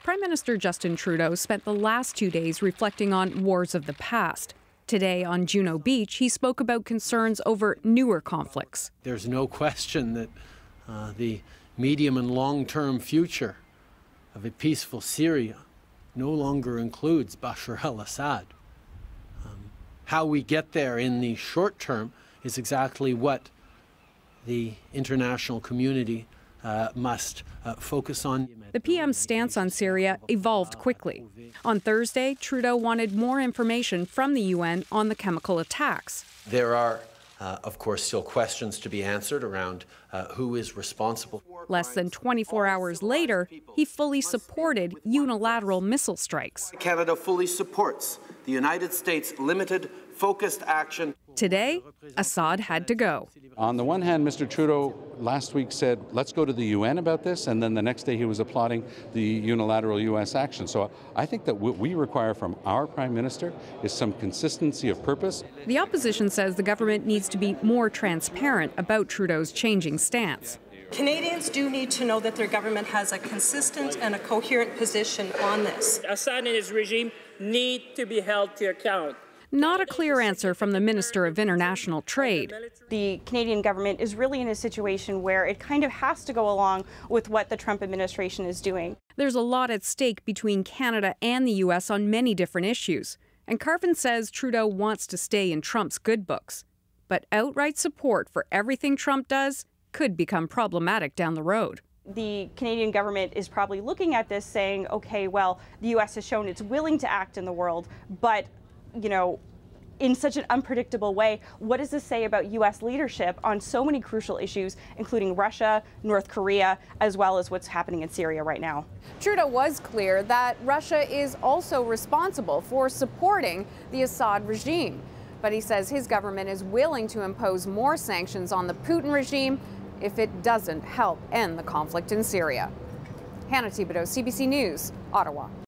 Prime Minister Justin Trudeau spent the last 2 days reflecting on wars of the past. Today on Juno Beach, he spoke about concerns over newer conflicts. There's no question that the medium and long-term future of a peaceful Syria no longer includes Bashar al-Assad. How we get there in the short term is exactly what the international community must focus on. The PM's stance on Syria evolved quickly. On Thursday, Trudeau wanted more information from the UN on the chemical attacks. There are, of course, still questions to be answered around who is responsible. Less than 24 hours later, he fully supported unilateral missile strikes. Canada fully supports the United States' limited, focused action. Today, Assad had to go. On the one hand, Mr. Trudeau last week said, let's go to the UN about this, and then the next day he was applauding the unilateral U.S. action. So I think that what we require from our Prime Minister is some consistency of purpose. The opposition says the government needs to be more transparent about Trudeau's changing stance. Canadians do need to know that their government has a consistent and a coherent position on this. Assad and his regime need to be held to account. Not a clear answer from the Minister of International Trade. The Canadian government is really in a situation where it kind of has to go along with what the Trump administration is doing. There's a lot at stake between Canada and the U.S. on many different issues. And Carvin says Trudeau wants to stay in Trump's good books. But outright support for everything Trump does could become problematic down the road. The Canadian government is probably looking at this saying, okay, well, the U.S. has shown it's willing to act in the world, but in such an unpredictable way, what does this say about U.S. leadership on so many crucial issues, including Russia, North Korea, as well as what's happening in Syria right now? Trudeau was clear that Russia is also responsible for supporting the Assad regime. But he says his government is willing to impose more sanctions on the Putin regime if it doesn't help end the conflict in Syria. Hannah Thibodeau, CBC News, Ottawa.